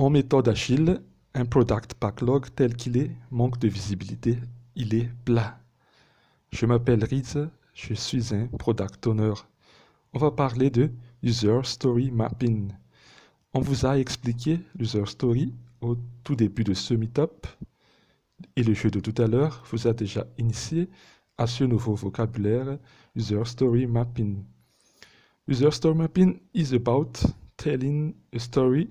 En méthode agile, un product backlog tel qu'il est manque de visibilité, il est plat. Je m'appelle Riz, je suis un product owner. On va parler de User Story Mapping. On vous a expliqué l'User Story au tout début de ce meetup et le jeu de tout à l'heure vous a déjà initié à ce nouveau vocabulaire User Story Mapping. User Story Mapping is about telling a story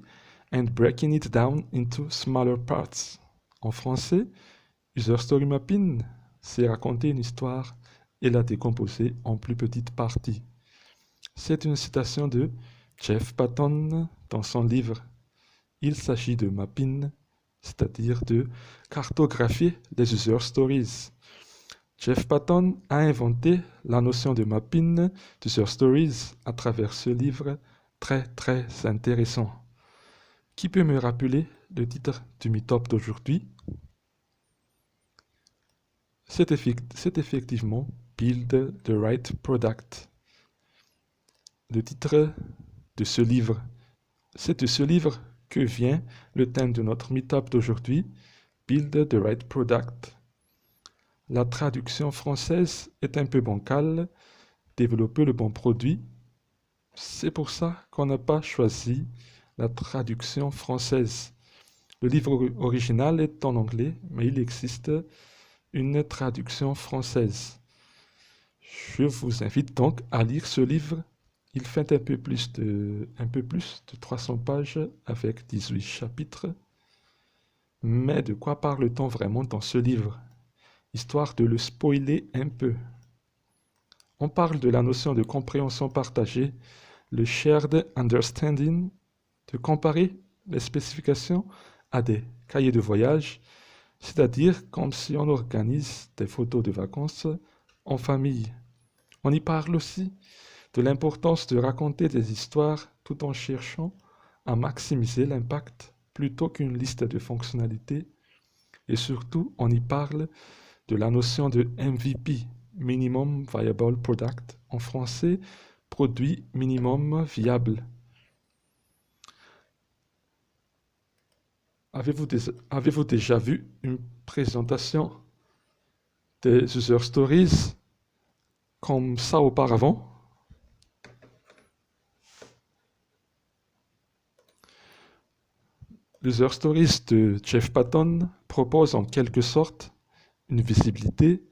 and breaking it down into smaller parts. En français, User Story Mapping, c'est raconter une histoire et la décomposer en plus petites parties. C'est une citation de Jeff Patton dans son livre. Il s'agit de mapping, c'est-à-dire de cartographier les user stories. Jeff Patton a inventé la notion de mapping d'user stories à travers ce livre très intéressant. Qui peut me rappeler le titre du meetup d'aujourd'hui? C'est effectivement Build the Right Product. Le titre de ce livre, c'est de ce livre que vient le thème de notre meetup d'aujourd'hui, Build the Right Product. La traduction française est un peu bancale, développer le bon produit. C'est pour ça qu'on n'a pas choisi la traduction française. Le livre original est en anglais, mais il existe une traduction française. Je vous invite donc à lire ce livre. Il fait un peu plus de 300 pages avec 18 chapitres. Mais de quoi parle-t-on vraiment dans ce livre? Histoire de le spoiler un peu. On parle de la notion de compréhension partagée, le shared understanding, de comparer les spécifications à des cahiers de voyage, c'est-à-dire comme si on organise des photos de vacances en famille. On y parle aussi de l'importance de raconter des histoires tout en cherchant à maximiser l'impact plutôt qu'une liste de fonctionnalités. Et surtout, on y parle de la notion de MVP, Minimum Viable Product, en français, produit minimum viable. Avez-vous déjà vu une présentation des user stories comme ça auparavant? L'user stories de Jeff Patton propose en quelque sorte une visibilité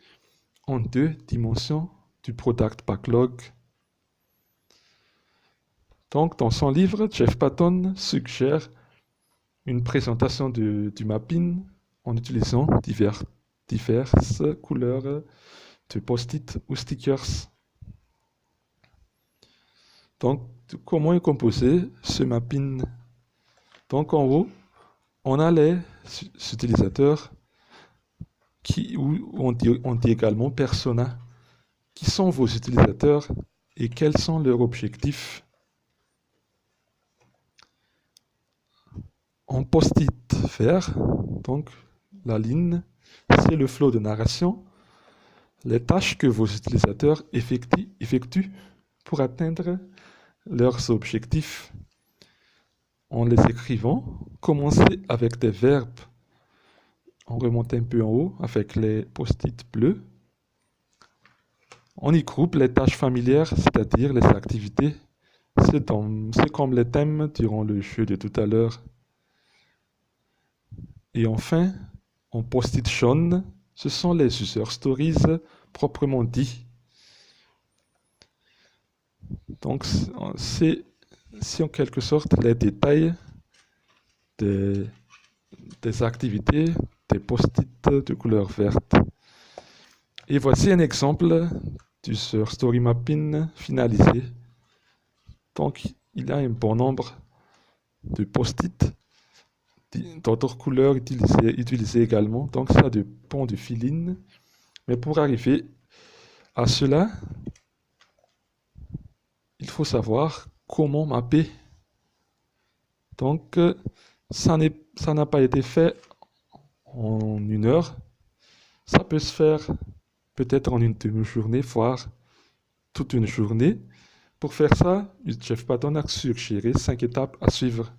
en deux dimensions du product backlog. Donc, dans son livre, Jeff Patton suggère une présentation du mapping en utilisant diverses couleurs de post-it ou stickers. Donc, comment est composé ce mapping? Donc, en haut, on a les utilisateurs on dit également persona. Qui sont vos utilisateurs et quels sont leurs objectifs? En post-it vert, donc la ligne, c'est le flow de narration, les tâches que vos utilisateurs effectuent pour atteindre leurs objectifs. En les écrivant, commencez avec des verbes. On remonte un peu en haut avec les post-it bleus. On y groupe les tâches familières, c'est-à-dire les activités. C'est comme les thèmes durant le jeu de tout à l'heure. Et enfin, en post-it jaune, ce sont les user stories proprement dit. Donc, c'est en quelque sorte les détails des activités, des post-it de couleur verte. Et voici un exemple d'user story mapping finalisé. Donc, il y a un bon nombre de post-it d'autres couleurs utilisées également. Donc, ça dépend du feeling. Mais pour arriver à cela, il faut savoir comment mapper. Donc, ça n'a pas été fait en une heure. Ça peut se faire peut-être en une demi-journée, voire toute une journée. Pour faire ça, Jeff Patton a suggéré 5 étapes à suivre.